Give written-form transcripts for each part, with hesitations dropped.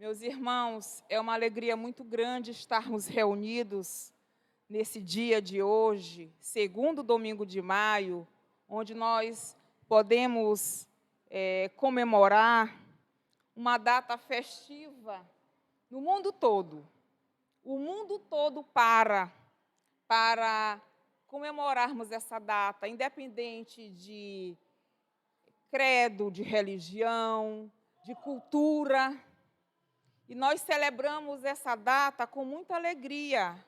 Meus irmãos, é uma alegria muito grande estarmos reunidos nesse dia de hoje, segundo domingo de maio, onde nós podemos comemorar uma data festiva no mundo todo. O mundo todo para comemorarmos essa data, independente de credo, de religião, de cultura. E nós celebramos essa data com muita alegria,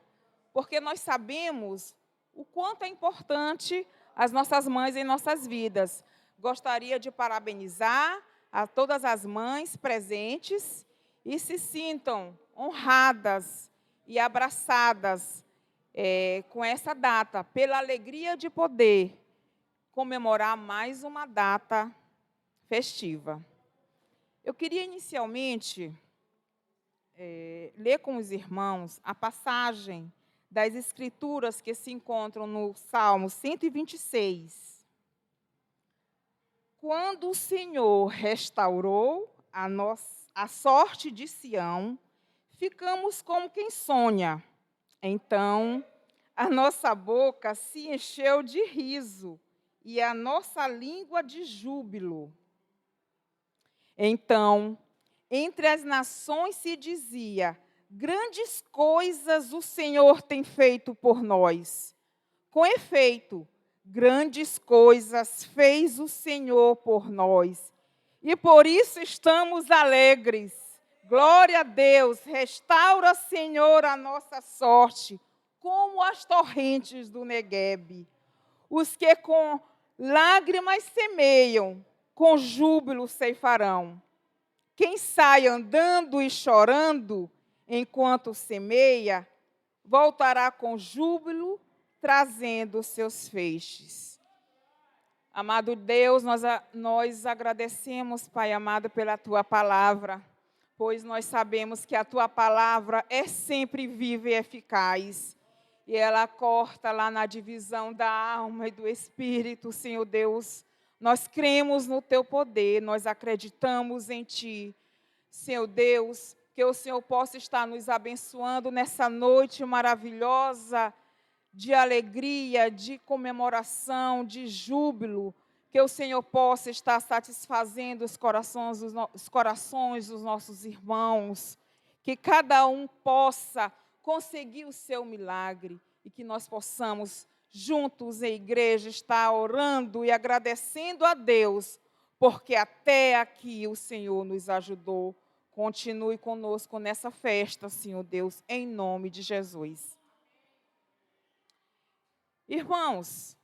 porque nós sabemos o quanto é importante as nossas mães em nossas vidas. Gostaria de parabenizar a todas as mães presentes e se sintam honradas e abraçadas com essa data, pela alegria de poder comemorar mais uma data festiva. Eu queria inicialmente ler com os irmãos a passagem das Escrituras que se encontram no Salmo 126. Quando o Senhor restaurou a sorte de Sião, ficamos como quem sonha. Então, a nossa boca se encheu de riso e a nossa língua de júbilo. Então, entre as nações se dizia: grandes coisas o Senhor tem feito por nós. Com efeito, grandes coisas fez o Senhor por nós. E por isso estamos alegres. Glória a Deus, restaura, Senhor, a nossa sorte, como as torrentes do Neguebe. Os que com lágrimas semeiam, com júbilo ceifarão. Quem sai andando e chorando, enquanto semeia, voltará com júbilo, trazendo seus feixes. Amado Deus, nós agradecemos, Pai amado, pela Tua palavra, pois nós sabemos que a Tua palavra é sempre viva e eficaz. E ela corta lá na divisão da alma e do espírito, Senhor Deus. Nós cremos no Teu poder, nós acreditamos em Ti. Senhor Deus, que o Senhor possa estar nos abençoando nessa noite maravilhosa de alegria, de comemoração, de júbilo. Que o Senhor possa estar satisfazendo os corações dos nossos irmãos. Que cada um possa conseguir o seu milagre e que nós possamos, juntos em igreja, estar orando e agradecendo a Deus, porque até aqui o Senhor nos ajudou. Continue conosco nessa festa, Senhor Deus, em nome de Jesus. Irmãos,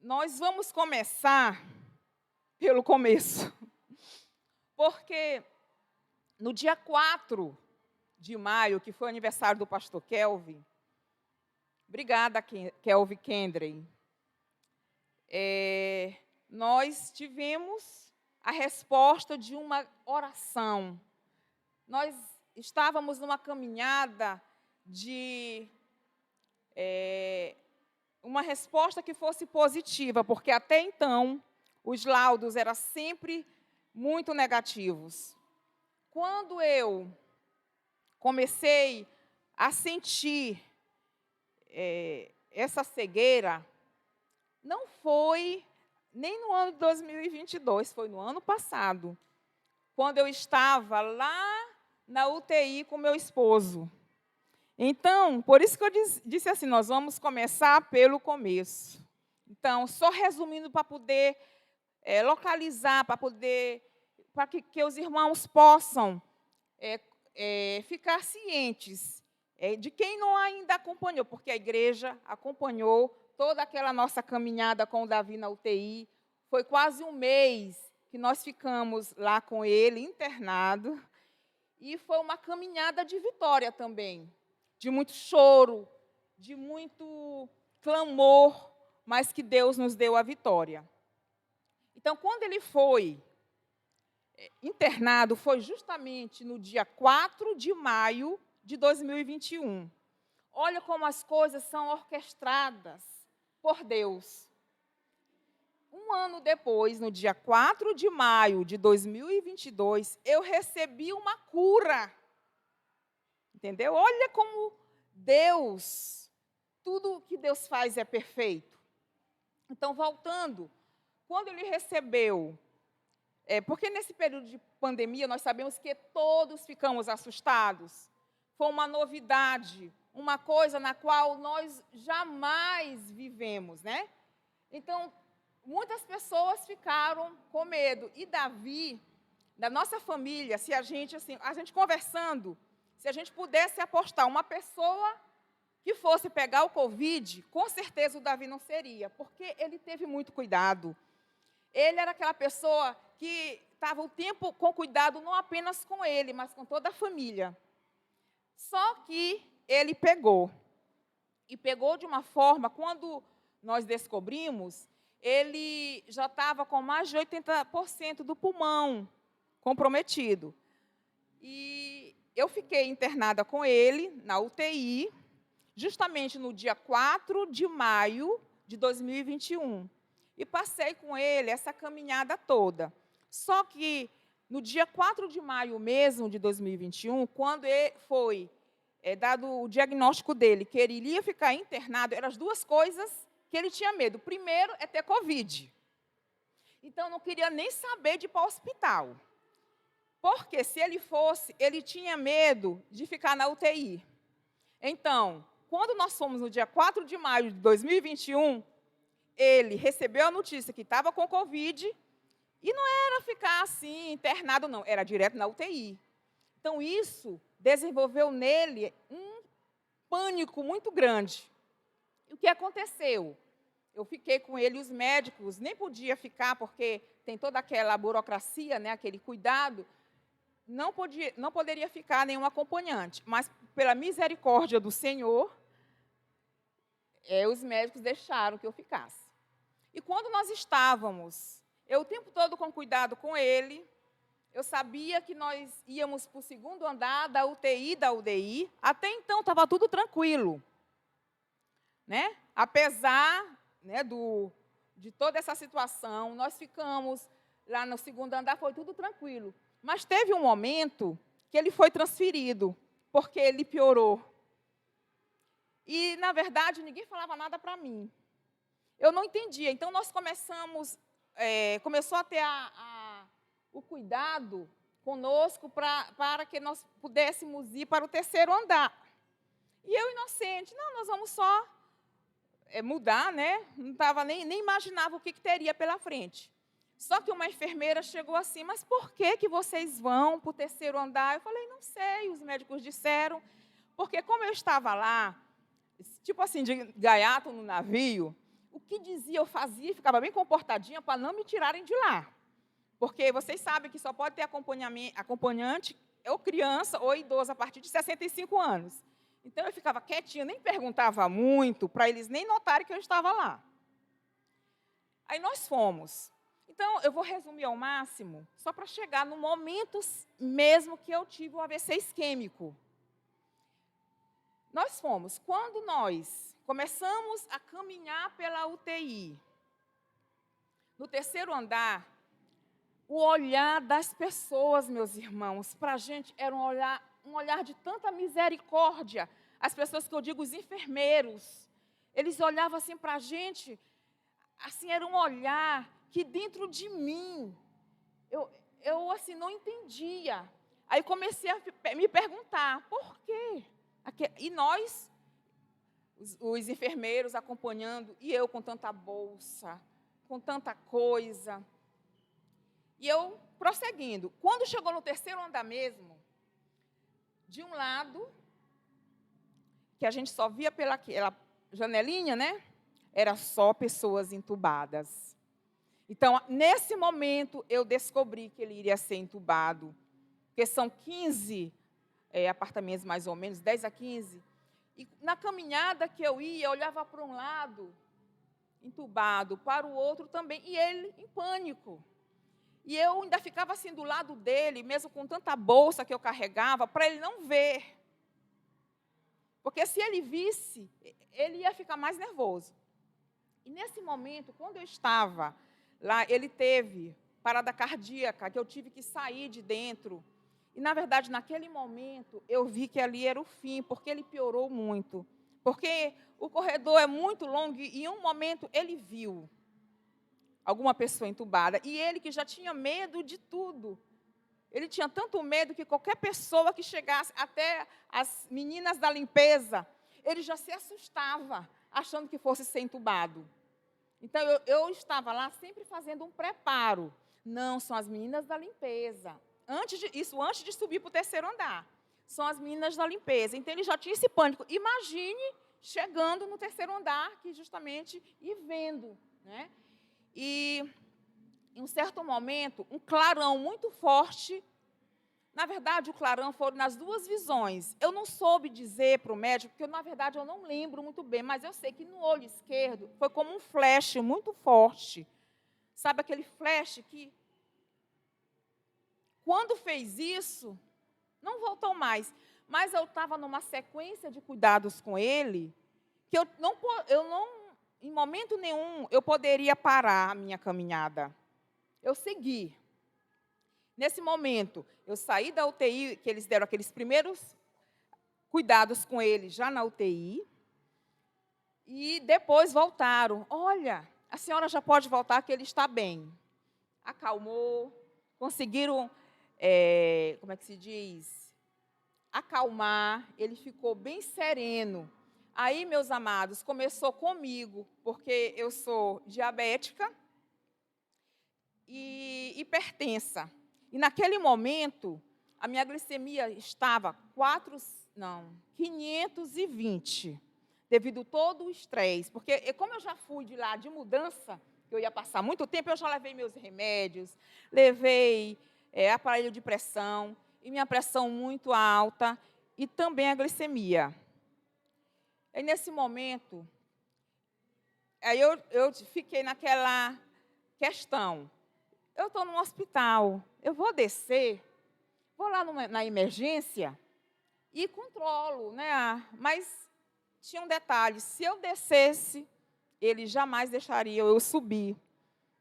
nós vamos começar pelo começo, porque no dia 4 de maio, que foi o aniversário do pastor Kelvin, obrigada, Kelvin Kendrey, nós tivemos a resposta de uma oração. Nós estávamos numa caminhada de uma resposta que fosse positiva, porque até então os laudos eram sempre muito negativos. Quando eu comecei a sentir essa cegueira, não foi nem no ano de 2022, foi no ano passado, quando eu estava lá na UTI com meu esposo. Então, por isso que eu disse assim, nós vamos começar pelo começo. Então, só resumindo para poder localizar, para que os irmãos possam ficar cientes de quem não ainda acompanhou, porque a igreja acompanhou toda aquela nossa caminhada com o Davi na UTI. Foi quase um mês que nós ficamos lá com ele, internado, e foi uma caminhada de vitória também, de muito choro, de muito clamor, mas que Deus nos deu a vitória. Então, quando ele foi internado, foi justamente no dia 4 de maio de 2021. Olha como as coisas são orquestradas por Deus. Um ano depois, no dia 4 de maio de 2022, eu recebi uma cura. Entendeu? Olha como Deus, tudo que Deus faz é perfeito. Então, voltando, quando ele recebeu, porque nesse período de pandemia nós sabemos que todos ficamos assustados. Foi uma novidade, uma coisa na qual nós jamais vivemos, né? Então, muitas pessoas ficaram com medo. E Davi, da nossa família, se a gente conversando, se a gente pudesse apostar uma pessoa que fosse pegar o Covid, com certeza o Davi não seria, porque ele teve muito cuidado. Ele era aquela pessoa que estava o tempo com cuidado, não apenas com ele, mas com toda a família. Só que ele pegou. E pegou de uma forma, quando nós descobrimos, ele já estava com mais de 80% do pulmão comprometido. E eu fiquei internada com ele na UTI, justamente no dia 4 de maio de 2021. E passei com ele essa caminhada toda. Só que no dia 4 de maio mesmo de 2021, quando foi dado o diagnóstico dele, que ele iria ficar internado, eram as duas coisas que ele tinha medo. Primeiro é ter Covid. Então, não queria nem saber de ir para o hospital. Porque se ele fosse, ele tinha medo de ficar na UTI. Então, quando nós fomos no dia 4 de maio de 2021, ele recebeu a notícia que estava com Covid e não era ficar assim, internado, não, era direto na UTI. Então, isso desenvolveu nele um pânico muito grande. E o que aconteceu? Eu fiquei com ele, os médicos nem podia ficar, porque tem toda aquela burocracia, né, aquele cuidado, não poderia ficar nenhum acompanhante. Mas, pela misericórdia do Senhor, os médicos deixaram que eu ficasse. E quando nós estávamos, eu o tempo todo com cuidado com ele, eu sabia que nós íamos para o segundo andar da UTI, da UDI. Até então estava tudo tranquilo, né? Apesar, né, de toda essa situação, nós ficamos lá no segundo andar, foi tudo tranquilo. Mas teve um momento que ele foi transferido, porque ele piorou. E, na verdade, ninguém falava nada para mim. Eu não entendia. Então, nós começou a ter o cuidado conosco para que nós pudéssemos ir para o terceiro andar. E eu, inocente, não, nós vamos só mudar, né? Não estava nem imaginava o que teria pela frente. Só que uma enfermeira chegou assim, mas por que vocês vão para o terceiro andar? Eu falei, não sei, os médicos disseram, porque como eu estava lá, tipo assim, de gaiato no navio, o que dizia eu fazia, ficava bem comportadinha para não me tirarem de lá. Porque vocês sabem que só pode ter acompanhante ou criança ou idoso a partir de 65 anos. Então, eu ficava quietinha, nem perguntava muito, para eles nem notarem que eu estava lá. Aí nós fomos. Então, eu vou resumir ao máximo, só para chegar no momento mesmo que eu tive o AVC isquêmico. Nós fomos. Quando nós começamos a caminhar pela UTI, no terceiro andar, o olhar das pessoas, meus irmãos, para a gente era um olhar de tanta misericórdia. As pessoas que eu digo, os enfermeiros, eles olhavam assim para a gente, assim, era um olhar que dentro de mim, eu assim, não entendia. Aí comecei a me perguntar, por quê? E nós, os enfermeiros acompanhando, e eu com tanta bolsa, com tanta coisa. E eu prosseguindo. Quando chegou no terceiro andar mesmo, de um lado, que a gente só via pela janelinha, né? Era só pessoas entubadas. Então, nesse momento, eu descobri que ele iria ser entubado, porque são 15 apartamentos, mais ou menos, 10 a 15. E na caminhada que eu ia, eu olhava para um lado, entubado, para o outro também, e ele em pânico. E eu ainda ficava assim do lado dele, mesmo com tanta bolsa que eu carregava, para ele não ver. Porque se ele visse, ele ia ficar mais nervoso. E nesse momento, quando eu estava Lá ele teve parada cardíaca, que eu tive que sair de dentro. E, na verdade, naquele momento, eu vi que ali era o fim, porque ele piorou muito. Porque o corredor é muito longo e, em um momento, ele viu alguma pessoa entubada. E ele, que já tinha medo de tudo, ele tinha tanto medo que qualquer pessoa que chegasse, até as meninas da limpeza, ele já se assustava, achando que fosse ser entubado. Então, eu estava lá sempre fazendo um preparo. Não, são as meninas da limpeza. Antes de subir para o terceiro andar. São as meninas da limpeza. Então, ele já tinha esse pânico. Imagine chegando no terceiro andar, que justamente, e vendo. Né? E, em um certo momento, um clarão muito forte. Na verdade, o clarão foi nas duas visões. Eu não soube dizer para o médico, porque, na verdade, eu não lembro muito bem, mas eu sei que no olho esquerdo foi como um flash muito forte. Sabe aquele flash que, quando fez isso, não voltou mais. Mas eu estava numa sequência de cuidados com ele, que eu não, em momento nenhum, eu poderia parar a minha caminhada. Eu segui. Nesse momento, eu saí da UTI, que eles deram aqueles primeiros cuidados com ele já na UTI, e depois voltaram. Olha, a senhora já pode voltar, que ele está bem. Acalmou, conseguiram, como é que se diz? Acalmar, ele ficou bem sereno. Aí, meus amados, começou comigo, porque eu sou diabética e hipertensa. E naquele momento, a minha glicemia estava 520, devido todo o estresse. Porque, como eu já fui de lá de mudança, que eu ia passar muito tempo, eu já levei meus remédios, levei aparelho de pressão, e minha pressão muito alta, e também a glicemia. E nesse momento, aí eu fiquei naquela questão. Eu estou no hospital, eu vou descer, vou lá na emergência e controlo, né? Mas tinha um detalhe, se eu descesse, eles jamais deixariam eu subir,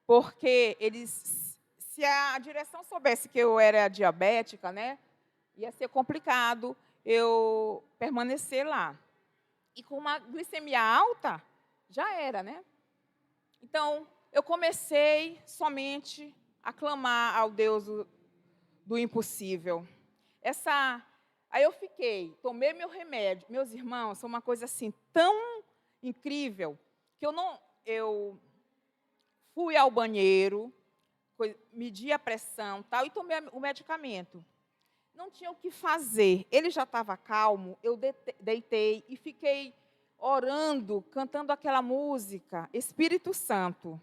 porque se a direção soubesse que eu era diabética, né, ia ser complicado eu permanecer lá. E com uma glicemia alta, já era, né? Então, eu comecei somente a clamar ao Deus do impossível. Aí eu tomei meu remédio. Meus irmãos, são uma coisa assim tão incrível que eu fui ao banheiro, medi a pressão, tal, e tomei o medicamento. Não tinha o que fazer. Ele já estava calmo, eu deitei e fiquei orando, cantando aquela música, Espírito Santo.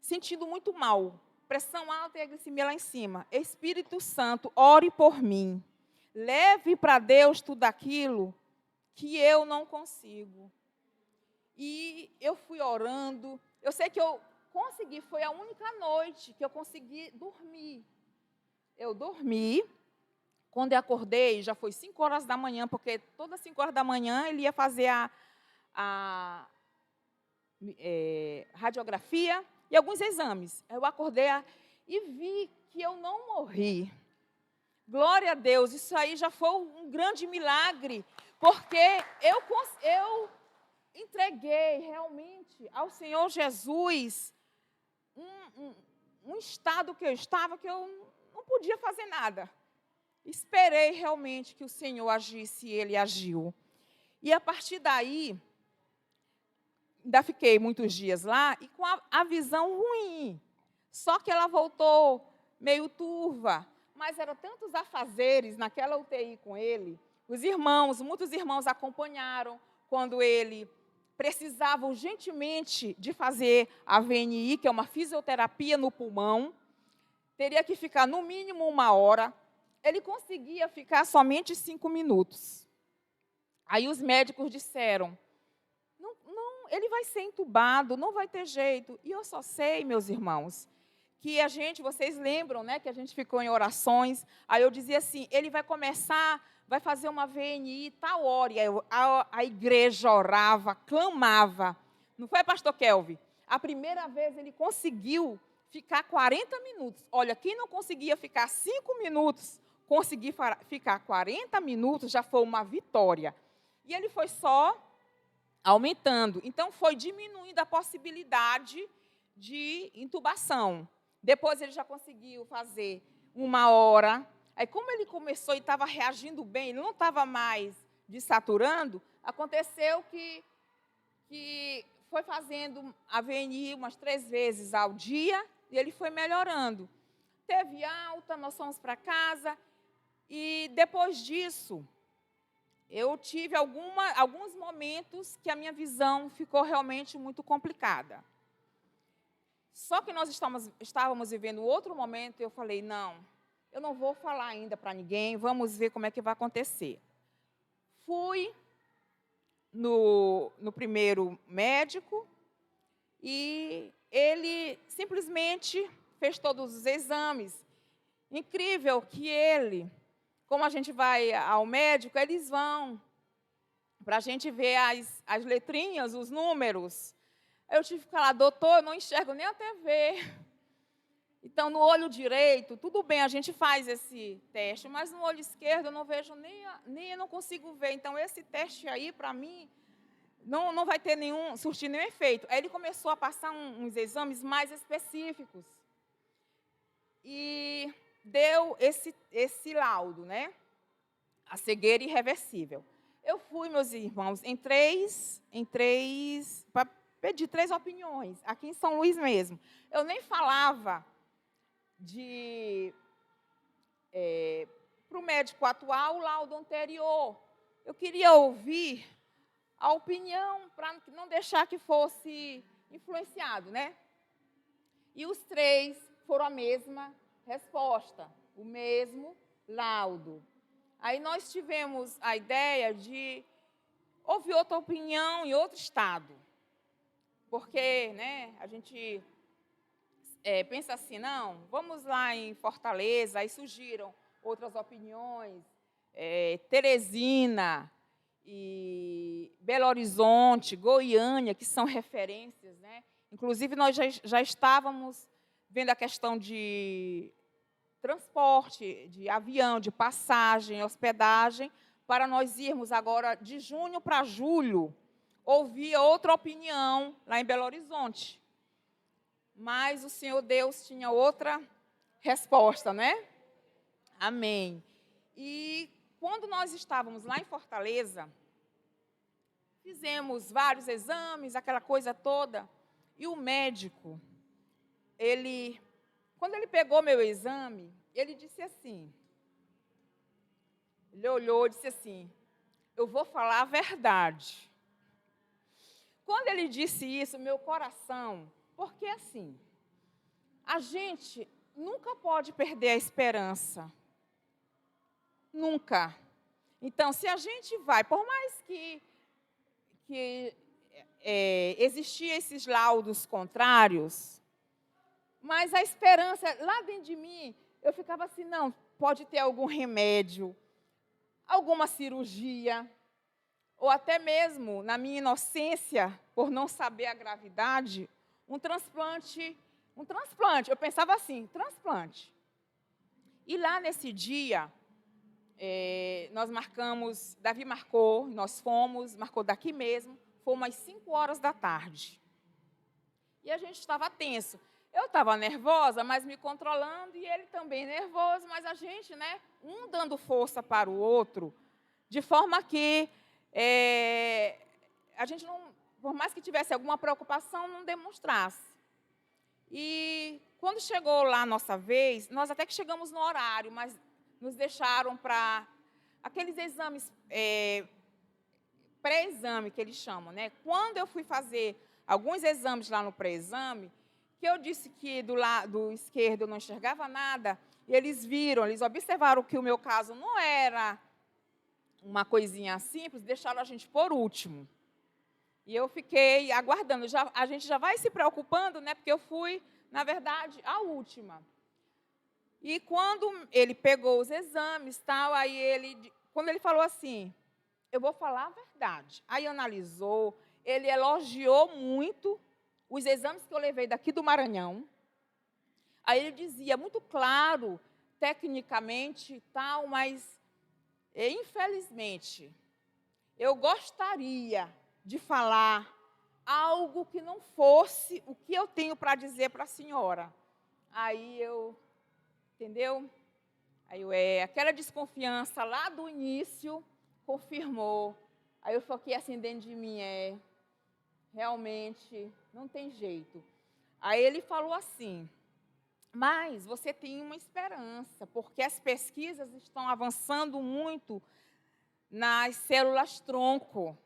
Sentindo muito mal, pressão alta e a glicemia lá em cima. Espírito Santo, ore por mim. Leve para Deus tudo aquilo que eu não consigo. E eu fui orando. Eu sei que eu consegui, foi a única noite que eu consegui dormir. Eu dormi. Quando eu acordei, já foi 5 horas da manhã, porque todas 5 horas da manhã ele ia fazer a radiografia e alguns exames. Eu acordei e vi que eu não morri. Glória a Deus, isso aí já foi um grande milagre, porque eu entreguei realmente ao Senhor Jesus um estado que eu estava, que eu não podia fazer nada. Esperei realmente que o Senhor agisse e Ele agiu. E a partir daí, ainda fiquei muitos dias lá e com a visão ruim. Só que ela voltou meio turva. Mas eram tantos afazeres naquela UTI com ele. Muitos irmãos acompanharam quando ele precisava urgentemente de fazer a VNI, que é uma fisioterapia no pulmão. Teria que ficar no mínimo 1 hora. Ele conseguia ficar somente 5 minutos. Aí os médicos disseram, não, ele vai ser entubado, não vai ter jeito. E eu só sei, meus irmãos, que vocês lembram, né, que a gente ficou em orações, aí eu dizia assim, ele vai fazer uma VNI tal hora, e a igreja orava, clamava. Não foi, pastor Kelvin? A primeira vez ele conseguiu ficar 40 minutos. Olha, quem não conseguia ficar 5 minutos, conseguir ficar 40 minutos já foi uma vitória. E ele foi só aumentando. Então, foi diminuindo a possibilidade de intubação. Depois, ele já conseguiu fazer 1 hora. Aí, como ele começou e estava reagindo bem, ele não estava mais desaturando, aconteceu que foi fazendo a VNI umas 3 vezes ao dia e ele foi melhorando. Teve alta, nós fomos para casa e, depois disso, eu tive alguns momentos que a minha visão ficou realmente muito complicada. Só que nós estávamos vivendo outro momento e eu falei, não, eu não vou falar ainda para ninguém, vamos ver como é que vai acontecer. Fui no primeiro médico e ele simplesmente fez todos os exames. Incrível que ele, como a gente vai ao médico, eles vão para a gente ver as letrinhas, os números. Eu tive que falar, doutor, eu não enxergo nem a TV. Então, no olho direito, tudo bem, a gente faz esse teste, mas no olho esquerdo eu não vejo nem eu não consigo ver. Então, esse teste aí, para mim, não vai ter surtir nenhum efeito. Aí ele começou a passar uns exames mais específicos. E deu esse laudo, né? A cegueira irreversível. Eu fui, meus irmãos, para pedir 3 opiniões, aqui em São Luís mesmo. Eu nem falava para o médico atual o laudo anterior. Eu queria ouvir a opinião para não deixar que fosse influenciado, né? E os 3 foram a mesma resposta, o mesmo laudo. Aí nós tivemos a ideia de ouvir outra opinião em outro estado. Porque, né, a gente pensa assim, não, vamos lá em Fortaleza, aí surgiram outras opiniões, Teresina, e Belo Horizonte, Goiânia, que são referências, né? Inclusive, nós já estávamos vendo a questão de transporte, de avião, de passagem, hospedagem, para nós irmos agora, de junho para julho, ouvir outra opinião lá em Belo Horizonte. Mas o Senhor Deus tinha outra resposta, né? Amém. E quando nós estávamos lá em Fortaleza, fizemos vários exames, aquela coisa toda, e o médico, quando ele pegou meu exame, ele disse assim, ele olhou e disse assim, eu vou falar a verdade. Quando ele disse isso, meu coração, porque assim, a gente nunca pode perder a esperança. Nunca. Então, se a gente vai, por mais que existiam esses laudos contrários, mas a esperança, lá dentro de mim, eu ficava assim, não, pode ter algum remédio, alguma cirurgia, ou até mesmo, na minha inocência, por não saber a gravidade, um transplante. Eu pensava assim, transplante. E lá nesse dia, nós marcamos, Davi marcou, nós fomos, marcou daqui mesmo, foi umas 5 horas da tarde. E a gente estava tenso. Eu estava nervosa, mas me controlando, e ele também nervoso, mas a gente, né, um dando força para o outro, de forma que a gente não, por mais que tivesse alguma preocupação, não demonstrasse. E quando chegou lá a nossa vez, nós até que chegamos no horário, mas nos deixaram para aqueles exames pré-exame que eles chamam, né? Quando eu fui fazer alguns exames lá no pré-exame, que eu disse que do lado esquerdo eu não enxergava nada, e eles observaram que o meu caso não era uma coisinha simples, deixaram a gente por último. E eu fiquei aguardando. A gente já vai se preocupando, né? Porque eu fui, na verdade, a última. E quando ele pegou os exames, tal, quando ele falou assim, eu vou falar a verdade. Aí analisou, ele elogiou muito os exames que eu levei daqui do Maranhão. Aí ele dizia muito claro, tecnicamente e tal, mas infelizmente eu gostaria de falar algo que não fosse o que eu tenho para dizer para a senhora. Aí eu, entendeu? Aquela desconfiança lá do início confirmou. Aí eu fiquei assim dentro de mim, realmente não tem jeito. Aí ele falou assim: mas você tem uma esperança, porque as pesquisas estão avançando muito nas células tronco.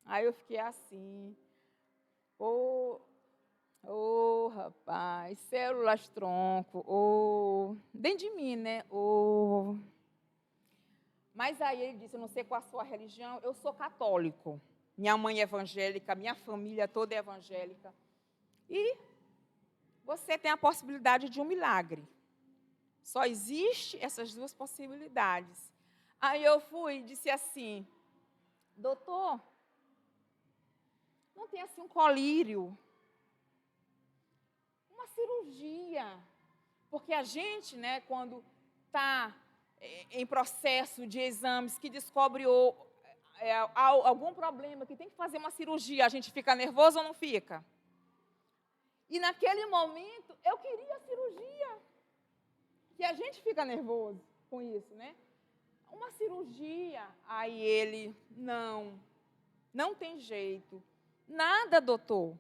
Aí eu fiquei assim, rapaz, células tronco, dentro de mim, né? Mas aí ele disse, eu não sei qual a sua religião, eu sou católico. Minha mãe é evangélica, minha família toda é evangélica. E você tem a possibilidade de um milagre. Só existe essas duas possibilidades. Aí eu fui e disse assim, doutor, não tem assim um colírio, uma cirurgia. Porque a gente, né, quando está em processo de exames que descobre algum problema, que tem que fazer uma cirurgia, a gente fica nervoso ou não fica? E naquele momento, eu queria a cirurgia. Que a gente fica nervoso com isso, né? Uma cirurgia. Aí ele, não tem jeito. Nada, doutor.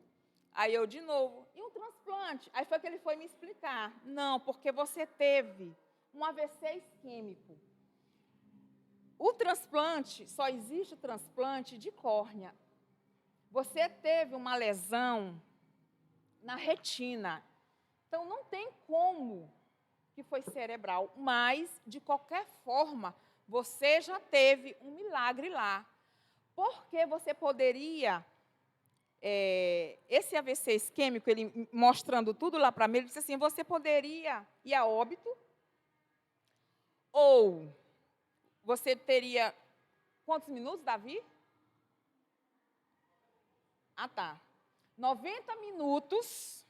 Aí eu de novo, e um transplante? Aí foi que ele foi me explicar. Não, porque você teve um AVC isquêmico. O transplante, só existe o transplante de córnea. Você teve uma lesão na retina. Então, não tem como que foi cerebral, mas, de qualquer forma, você já teve um milagre lá. Porque você poderia, esse AVC isquêmico, ele mostrando tudo lá para mim, ele disse assim, você poderia ir a óbito, ou você teria, quantos minutos, Davi? Ah, tá. 90 minutos,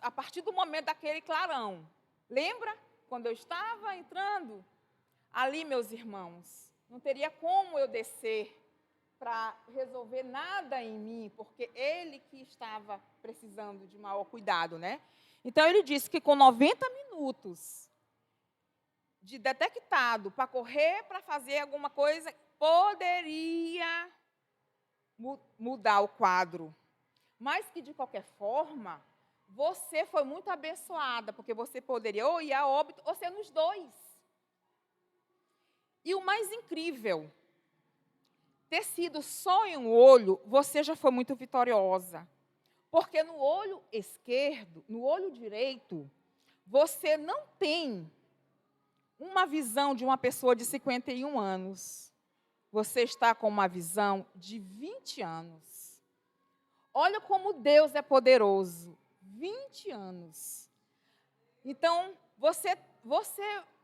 a partir do momento daquele clarão. Lembra? Quando eu estava entrando, ali, meus irmãos, não teria como eu descer para resolver nada em mim, porque ele que estava precisando de maior cuidado, né? Então, ele disse que com 90 minutos de detectado para correr, para fazer alguma coisa, poderia mudar o quadro. Mas que, de qualquer forma, você foi muito abençoada, porque você poderia ou ir a óbito ou ser nos dois. E o mais incrível, ter sido só em um olho, você já foi muito vitoriosa. Porque no olho esquerdo, no olho direito, você não tem uma visão de uma pessoa de 51 anos. Você está com uma visão de 20 anos. Olha como Deus é poderoso. 20 anos. Então, você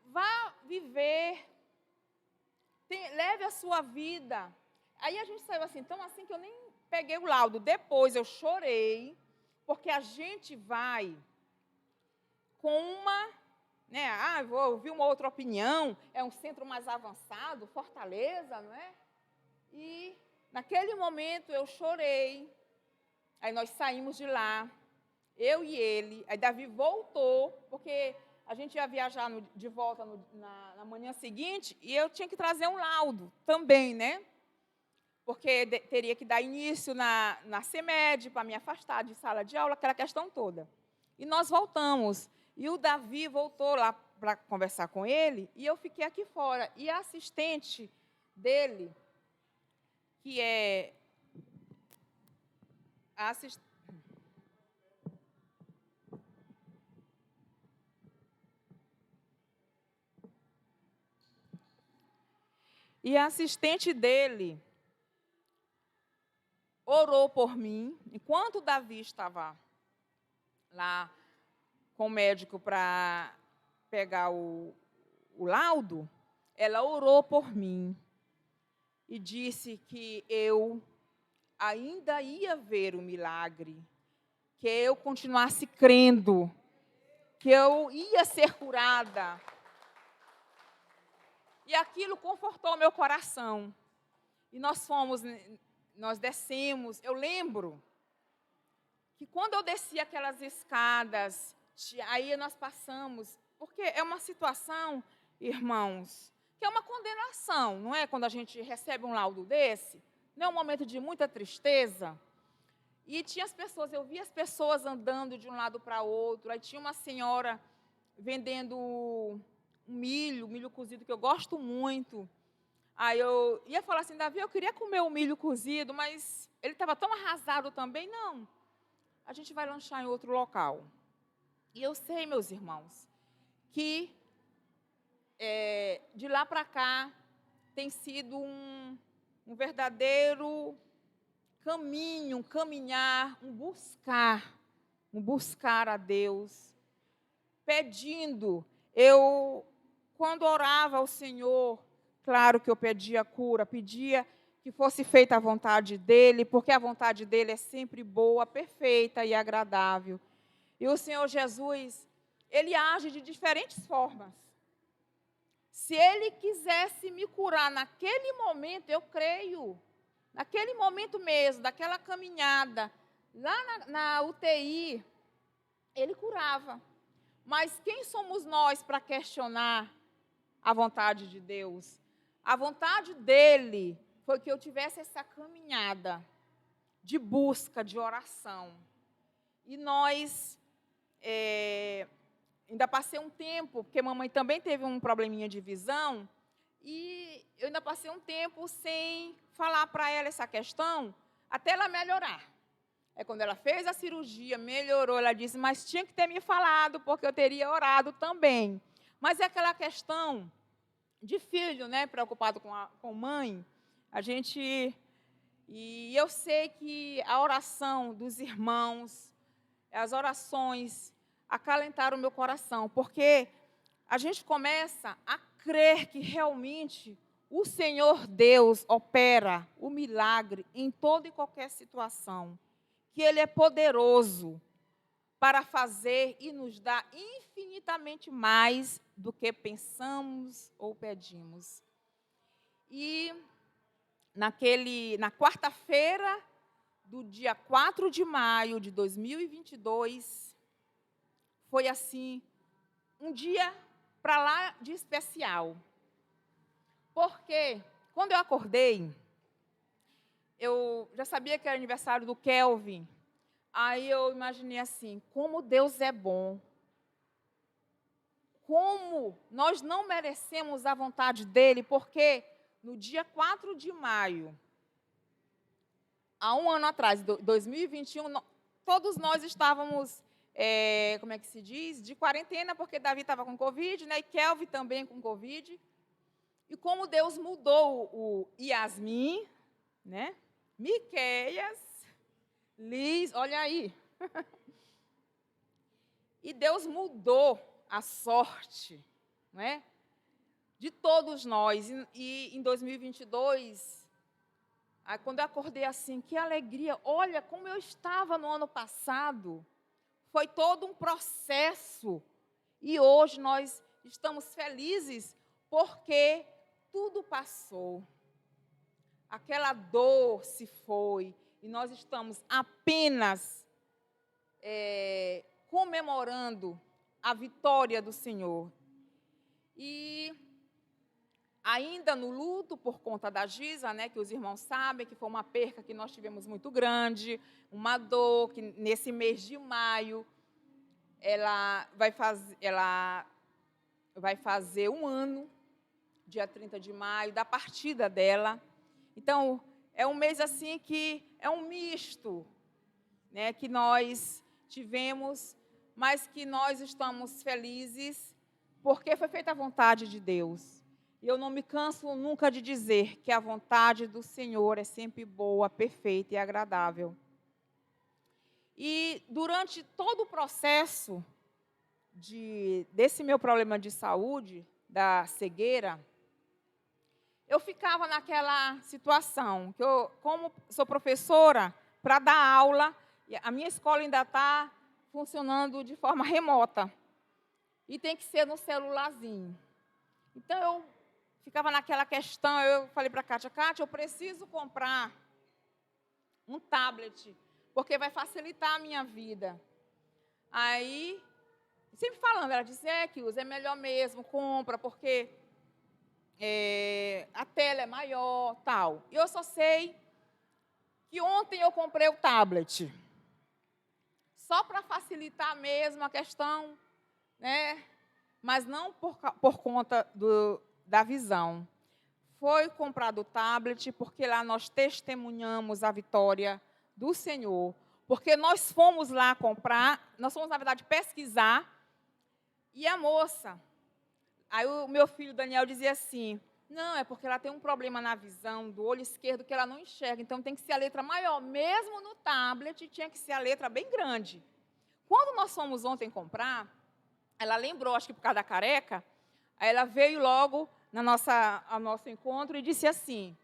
vai viver, leve a sua vida. Aí a gente saiu assim, tão assim que eu nem peguei o laudo. Depois eu chorei, porque a gente vai com uma, né, vou ouvir uma outra opinião, é um centro mais avançado, Fortaleza, não é? E naquele momento eu chorei. Aí nós saímos de lá, eu e ele. Aí Davi voltou, porque a gente ia viajar de volta na manhã seguinte, e eu tinha que trazer um laudo também, né? Porque teria que dar início na CEMED, para me afastar de sala de aula, aquela questão toda. E nós voltamos. E o Davi voltou lá para conversar com ele, e eu fiquei aqui fora. E a assistente dele, que é a assistente... E a assistente dele orou por mim, enquanto o Davi estava lá com o médico para pegar o laudo, ela orou por mim e disse que eu ainda ia ver o milagre, que eu continuasse crendo, que eu ia ser curada. E aquilo confortou meu coração. E nós descemos. Eu lembro que quando eu desci aquelas escadas, aí nós passamos, porque é uma situação, irmãos, que é uma condenação, não é? Quando a gente recebe um laudo desse, não é um momento de muita tristeza. E tinha as pessoas, eu via as pessoas andando de um lado para outro, aí tinha uma senhora vendendo milho cozido, que eu gosto muito. Aí eu ia falar assim, Davi, eu queria comer o milho cozido, mas ele estava tão arrasado também. Não, a gente vai lanchar em outro local. E eu sei, meus irmãos, que de lá para cá tem sido um verdadeiro caminho, um caminhar, um buscar a Deus, pedindo. Quando orava ao Senhor, claro que eu pedia cura, pedia que fosse feita a vontade dEle, porque a vontade dEle é sempre boa, perfeita e agradável. E o Senhor Jesus, Ele age de diferentes formas. Se Ele quisesse me curar naquele momento, eu creio, naquele momento mesmo, daquela caminhada, lá na UTI, Ele curava. Mas quem somos nós para questionar a vontade de Deus? A vontade dEle foi que eu tivesse essa caminhada de busca, de oração. E nós, ainda passei um tempo, porque mamãe também teve um probleminha de visão, e eu ainda passei um tempo sem falar para ela essa questão, até ela melhorar. Quando ela fez a cirurgia, melhorou, ela disse, mas tinha que ter me falado, porque eu teria orado também. Mas é aquela questão de filho, né, preocupado com mãe, e eu sei que a oração dos irmãos, as orações acalentaram o meu coração, porque a gente começa a crer que realmente o Senhor Deus opera o milagre em toda e qualquer situação, que Ele é poderoso para fazer e nos dar infinitamente mais do que pensamos ou pedimos. E na quarta-feira do dia 4 de maio de 2022, foi assim, um dia para lá de especial. Porque quando eu acordei, eu já sabia que era aniversário do Kelvin. Aí eu imaginei assim, como Deus é bom. Como nós não merecemos a vontade dEle, porque no dia 4 de maio, há um ano atrás, 2021, todos nós estávamos, como é que se diz? De quarentena, porque Davi estava com Covid, né? E Kelvin também com Covid. E como Deus mudou o Yasmin, né? Miqueias, Liz, olha aí. E Deus mudou a sorte, não é? De todos nós. E em 2022, quando eu acordei assim, que alegria. Olha como eu estava no ano passado. Foi todo um processo. E hoje nós estamos felizes porque tudo passou. Aquela dor se foi. E nós estamos apenas comemorando a vitória do Senhor. E ainda no luto por conta da Giza, né, que os irmãos sabem que foi uma perca que nós tivemos muito grande, uma dor que nesse mês de maio ela vai fazer um ano, dia 30 de maio, da partida dela. Então, é um mês assim que é um misto, né, que nós tivemos, mas que nós estamos felizes porque foi feita a vontade de Deus. E eu não me canso nunca de dizer que a vontade do Senhor é sempre boa, perfeita e agradável. E durante todo o processo desse meu problema de saúde, da cegueira, eu ficava naquela situação, que eu, como sou professora, para dar aula, a minha escola ainda está funcionando de forma remota. E tem que ser no celularzinho. Então, eu ficava naquela questão, eu falei para a Kátia, Kátia, eu preciso comprar um tablet, porque vai facilitar a minha vida. Aí, sempre falando, ela disse, Kills, é melhor mesmo, compra, porque a tela é maior, tal. E eu só sei que ontem eu comprei o tablet, só para facilitar mesmo a questão, né? Mas não por conta da visão. Foi comprado o tablet porque lá nós testemunhamos a vitória do Senhor. Porque nós fomos lá comprar, nós fomos, na verdade, pesquisar, e a moça, aí o meu filho Daniel dizia assim, não, é porque ela tem um problema na visão do olho esquerdo que ela não enxerga, então tem que ser a letra maior. Mesmo no tablet, tinha que ser a letra bem grande. Quando nós fomos ontem comprar, ela lembrou, acho que por causa da careca, aí ela veio logo ao nosso encontro e disse assim,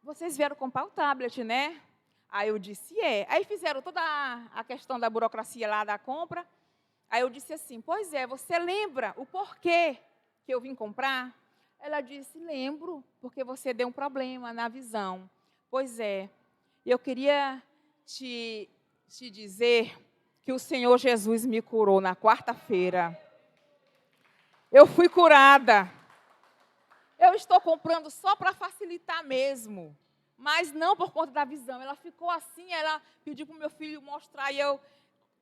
vocês vieram comprar o tablet, né? Aí eu disse, é. Aí fizeram toda a questão da burocracia lá da compra. Aí eu disse assim, pois é, você lembra o porquê que eu vim comprar? Ela disse, lembro, porque você deu um problema na visão. Pois é, eu queria te dizer que o Senhor Jesus me curou na quarta-feira. Eu fui curada. Eu estou comprando só para facilitar mesmo, mas não por conta da visão. Ela ficou assim, ela pediu para o meu filho mostrar e eu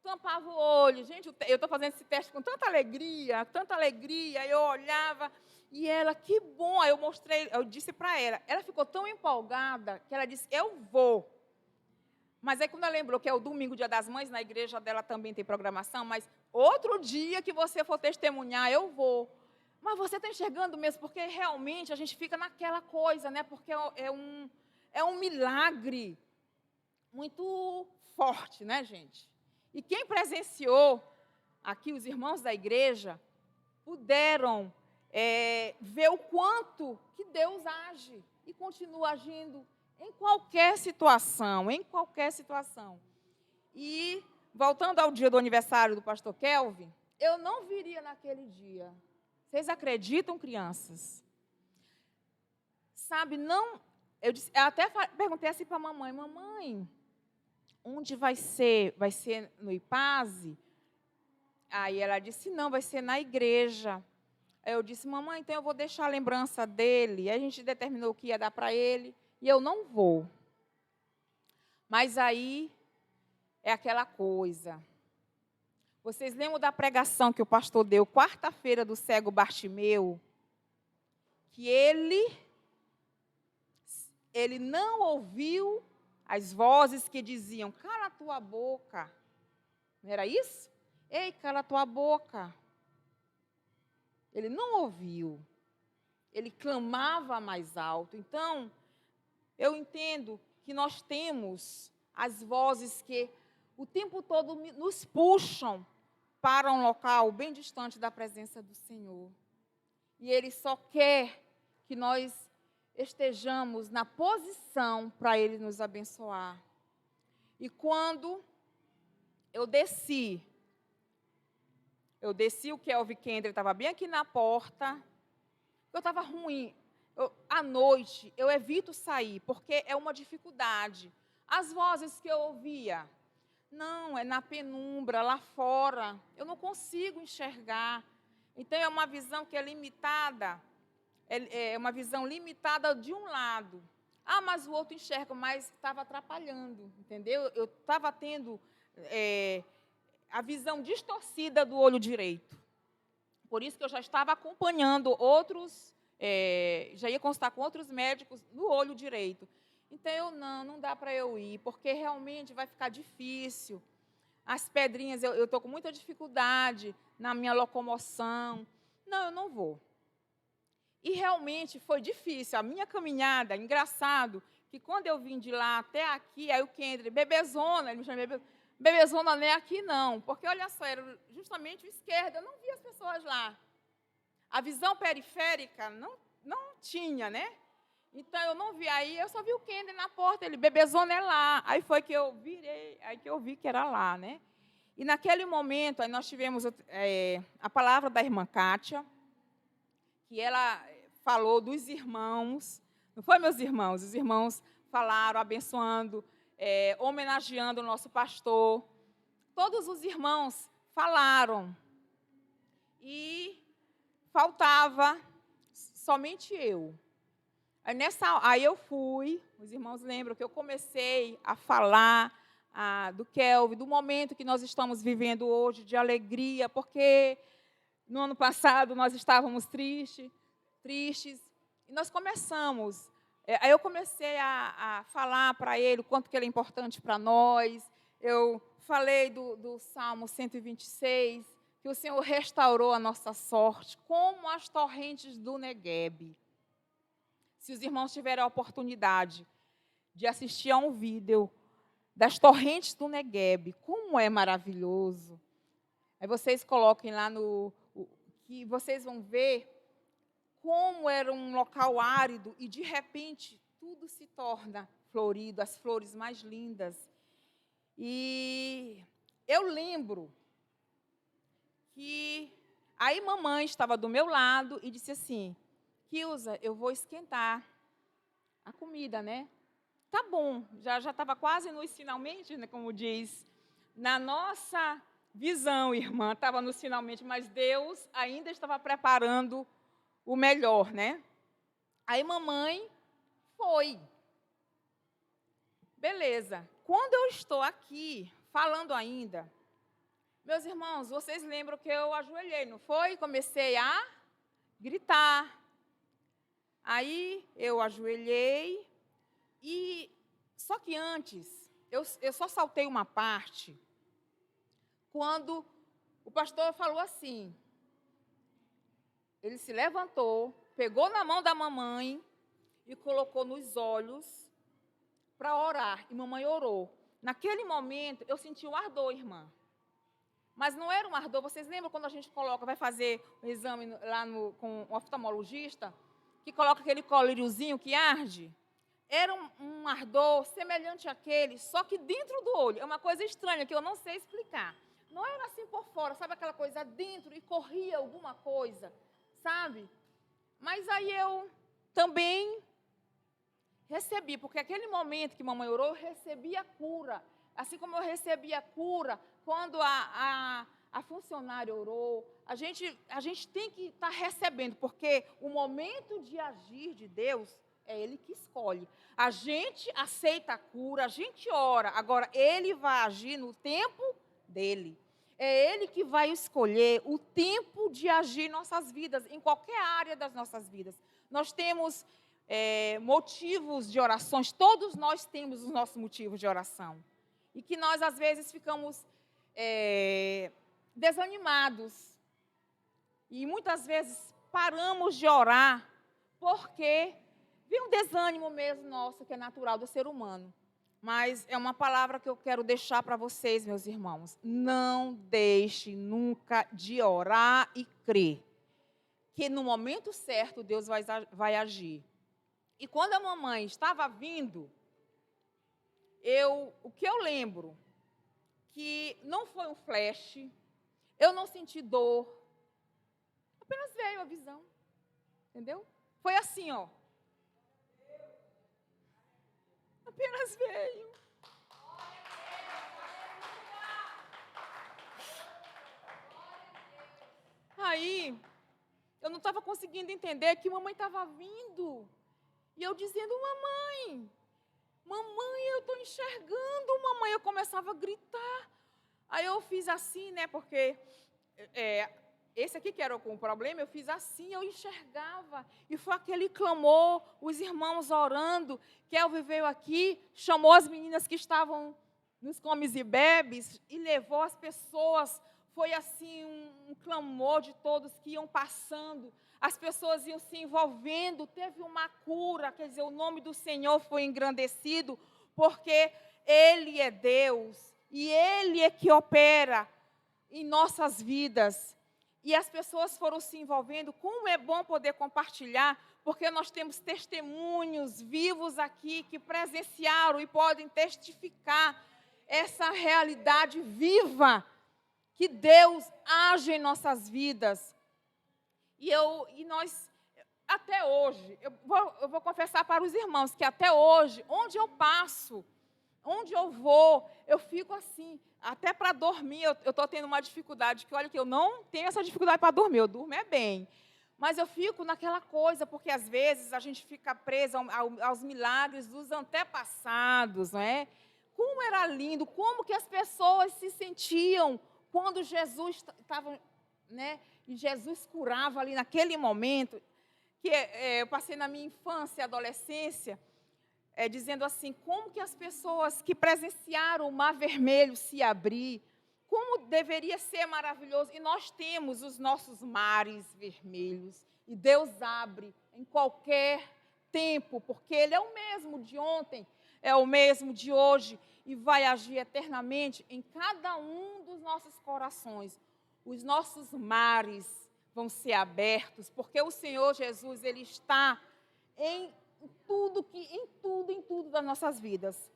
tampava o olho. Gente, eu estou fazendo esse teste com tanta alegria, eu olhava e ela, que bom. Aí eu mostrei, eu disse para ela ficou tão empolgada que ela disse, eu vou. Mas aí quando ela lembrou que é o domingo, Dia das Mães, na igreja dela também tem programação, mas outro dia que você for testemunhar, eu vou. Mas você está enxergando mesmo, porque realmente a gente fica naquela coisa, né? Porque é um milagre muito forte, né, gente? E quem presenciou aqui, os irmãos da igreja, puderam ver o quanto que Deus age e continua agindo em qualquer situação, E, voltando ao dia do aniversário do pastor Kelvin, eu não viria naquele dia. Vocês acreditam, crianças? Sabe, não... Eu até perguntei assim para a mamãe, mamãe, onde vai ser? Vai ser no IPASE? Aí ela disse, não, vai ser na igreja. Aí eu disse, mamãe, então eu vou deixar a lembrança dele. Aí a gente determinou o que ia dar para ele, e eu não vou. Mas aí é aquela coisa. Vocês lembram da pregação que o pastor deu quarta-feira do cego Bartimeu? Que ele não ouviu as vozes que diziam, cala a tua boca. Não era isso? Ei, cala a tua boca. Ele não ouviu. Ele clamava mais alto. Então, eu entendo que nós temos as vozes que o tempo todo nos puxam para um local bem distante da presença do Senhor. E Ele só quer que nós estejamos na posição para Ele nos abençoar. E quando eu desci, o Kelvin Kendra estava bem aqui na porta, eu estava ruim. À noite, eu evito sair, porque é uma dificuldade. As vozes que eu ouvia, não, é na penumbra, lá fora, eu não consigo enxergar. Então, é uma visão que é limitada, é uma visão limitada de um lado. Ah, mas o outro enxerga, mas estava atrapalhando, entendeu? Eu estava tendo a visão distorcida do olho direito. Por isso que eu já estava acompanhando outros, já ia consultar com outros médicos no olho direito. Então, não dá para eu ir, porque realmente vai ficar difícil. As pedrinhas, eu estou com muita dificuldade na minha locomoção. Não, eu não vou. E realmente foi difícil. A minha caminhada, engraçado, que quando eu vim de lá até aqui, aí o Kendra, bebezona, ele me chama bebezona, não é aqui não. Porque, olha só, era justamente o esquerdo, eu não via as pessoas lá. A visão periférica não tinha, né? Então, eu não vi. Aí, eu só vi o Kender na porta, ele, bebezona é lá. Aí foi que eu virei, aí que eu vi que era lá, né? E naquele momento, aí nós tivemos a palavra da irmã Kátia, que ela falou dos irmãos. Não foi, meus irmãos? Os irmãos falaram, abençoando, homenageando o nosso pastor. Todos os irmãos falaram. E faltava somente eu. Aí eu fui, os irmãos lembram que eu comecei a falar do Kelvin, do momento que nós estamos vivendo hoje, de alegria, porque no ano passado nós estávamos tristes, e nós começamos. Aí eu comecei a falar para ele o quanto que ele é importante para nós. Eu falei do Salmo 126, que o Senhor restaurou a nossa sorte, como as torrentes do Neguebe. Se os irmãos tiverem a oportunidade de assistir a um vídeo das torrentes do Neguebe, como é maravilhoso. Aí vocês coloquem lá que vocês vão ver como era um local árido e, de repente, tudo se torna florido, as flores mais lindas. E eu lembro que aí mamãe estava do meu lado e disse assim: Kilza, eu vou esquentar a comida, né? Tá bom, já estava quase nos finalmente, né, como diz. Na nossa visão, irmã, estava nos finalmente, mas Deus ainda estava preparando o melhor, né? Aí mamãe foi. Beleza. Quando eu estou aqui, falando ainda, meus irmãos, vocês lembram que eu ajoelhei, não foi? Comecei a gritar. Aí eu ajoelhei e... Só que antes, eu só saltei uma parte quando o pastor falou assim. Ele se levantou, pegou na mão da mamãe e colocou nos olhos para orar. E mamãe orou. Naquele momento, eu senti um ardor, irmã. Mas não era um ardor. Vocês lembram quando a gente vai fazer o exame lá com o oftalmologista, que coloca aquele colíriozinho que arde? Era um ardor semelhante àquele, só que dentro do olho. É uma coisa estranha que eu não sei explicar. Não era assim por fora, sabe aquela coisa dentro e corria alguma coisa, sabe? Mas aí eu também recebi, porque aquele momento que mamãe orou, eu recebi a cura. Assim como eu recebi a cura quando a funcionária orou. A gente tem que estar recebendo, porque o momento de agir de Deus é Ele que escolhe. A gente aceita a cura, a gente ora. Agora, Ele vai agir no tempo dEle. É Ele que vai escolher o tempo de agir em nossas vidas, em qualquer área das nossas vidas. Nós temos motivos de orações, todos nós temos os nossos motivos de oração. E que nós, às vezes, ficamos desanimados. E muitas vezes paramos de orar porque vem um desânimo mesmo nosso, que é natural do ser humano. Mas é uma palavra que eu quero deixar para vocês, meus irmãos. Não deixe nunca de orar e crer que no momento certo Deus vai agir. E quando a mamãe estava vindo, o que eu lembro, que não foi um flash, eu não senti dor, apenas veio a visão, entendeu? Foi assim, ó. Apenas veio. Aí, eu não estava conseguindo entender que mamãe estava vindo. E eu dizendo, mamãe, eu estou enxergando, mamãe. Eu começava a gritar. Aí eu fiz assim, né, porque esse aqui que era com o problema, eu fiz assim, eu enxergava. E foi aquele clamor, os irmãos orando. Kelvin veio aqui, chamou as meninas que estavam nos comes e bebes e levou as pessoas. Foi assim um clamor de todos que iam passando. As pessoas iam se envolvendo, teve uma cura, quer dizer, o nome do Senhor foi engrandecido, porque Ele é Deus e Ele é que opera em nossas vidas. E as pessoas foram se envolvendo. Como é bom poder compartilhar, porque nós temos testemunhos vivos aqui que presenciaram e podem testificar essa realidade viva que Deus age em nossas vidas. E nós, até hoje, eu vou confessar para os irmãos que até hoje, onde eu passo, onde eu vou, eu fico assim. Até para dormir, eu estou tendo uma dificuldade, que olha que eu não tenho essa dificuldade para dormir, eu durmo é bem. Mas eu fico naquela coisa, porque às vezes a gente fica preso aos milagres dos antepassados, não é? Como era lindo, como que as pessoas se sentiam quando Jesus estava, né? E Jesus curava ali naquele momento, que eu passei na minha infância e adolescência, dizendo assim, como que as pessoas que presenciaram o Mar Vermelho se abrir, como deveria ser maravilhoso. E nós temos os nossos mares vermelhos, e Deus abre em qualquer tempo, porque Ele é o mesmo de ontem, é o mesmo de hoje, e vai agir eternamente em cada um dos nossos corações. Os nossos mares vão ser abertos, porque o Senhor Jesus, Ele está em tudo das nossas vidas.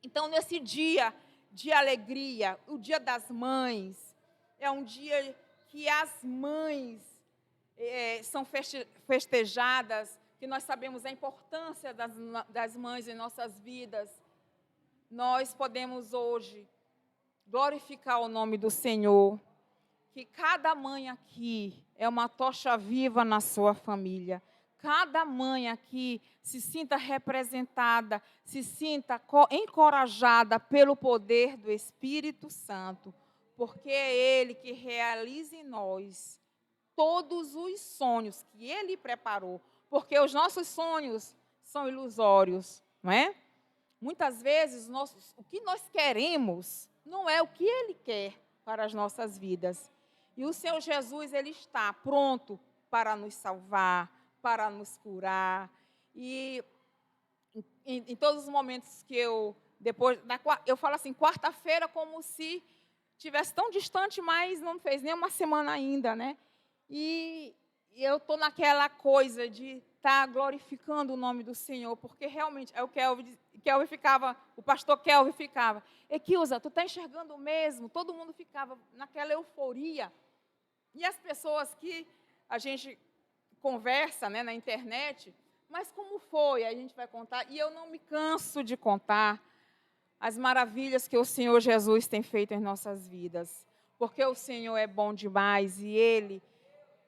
Então, nesse dia de alegria, o Dia das Mães, é um dia que as mães são festejadas, que nós sabemos a importância das mães em nossas vidas. Nós podemos hoje glorificar o nome do Senhor, que cada mãe aqui é uma tocha viva na sua família. Cada mãe aqui se sinta representada, se sinta encorajada pelo poder do Espírito Santo, porque é Ele que realiza em nós todos os sonhos que Ele preparou, porque os nossos sonhos são ilusórios, não é? Muitas vezes o que nós queremos não é o que Ele quer para as nossas vidas. E o Senhor Jesus, Ele está pronto para nos salvar, para nos curar. E em todos os momentos que eu falo assim, quarta-feira, como se tivesse tão distante, mas não fez nem uma semana ainda, né? E eu estou naquela coisa de estar glorificando o nome do Senhor, porque realmente é o Kelvin ficava, o pastor Kelvin ficava, Equilza, tu está enxergando mesmo? Todo mundo ficava naquela euforia. E as pessoas que a gente conversa, né, na internet, mas como foi? A gente vai contar, e eu não me canso de contar as maravilhas que o Senhor Jesus tem feito em nossas vidas, porque o Senhor é bom demais e Ele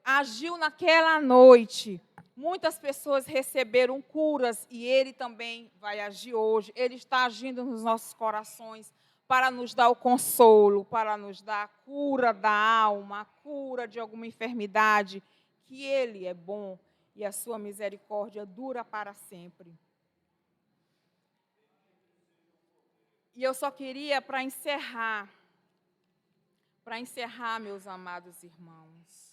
agiu naquela noite. Muitas pessoas receberam curas e Ele também vai agir hoje. Ele está agindo nos nossos corações para nos dar o consolo, para nos dar a cura da alma, a cura de alguma enfermidade, que Ele é bom e a sua misericórdia dura para sempre. E eu só queria, para encerrar, meus amados irmãos.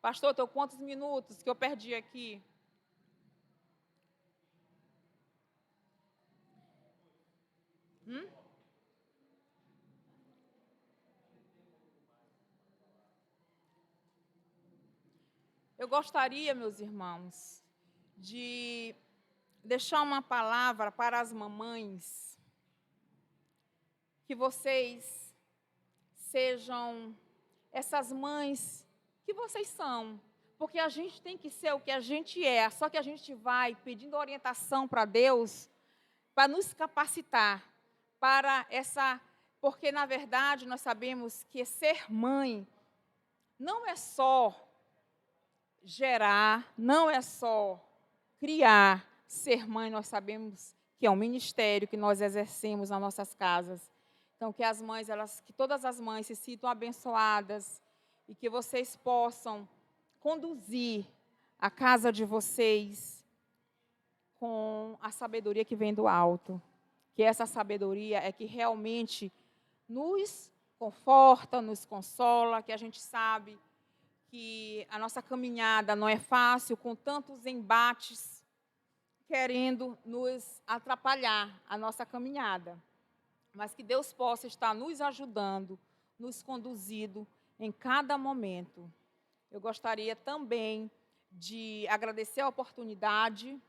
Pastor, estou quantos minutos que eu perdi aqui? Eu gostaria, meus irmãos, de deixar uma palavra para as mamães, que vocês sejam essas mães que vocês são, porque a gente tem que ser o que a gente é, só que a gente vai pedindo orientação para Deus, para nos capacitar para porque na verdade nós sabemos que ser mãe não é só gerar, não é só criar. Ser mãe, nós sabemos que é um ministério que nós exercemos nas nossas casas. Então, que as mães, que todas as mães se sintam abençoadas e que vocês possam conduzir a casa de vocês com a sabedoria que vem do alto. Que essa sabedoria é que realmente nos conforta, nos consola, que a gente sabe que a nossa caminhada não é fácil, com tantos embates querendo nos atrapalhar a nossa caminhada. Mas que Deus possa estar nos ajudando, nos conduzindo em cada momento. Eu gostaria também de agradecer a oportunidade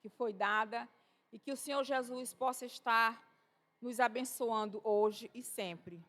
que foi dada e que o Senhor Jesus possa estar nos abençoando hoje e sempre.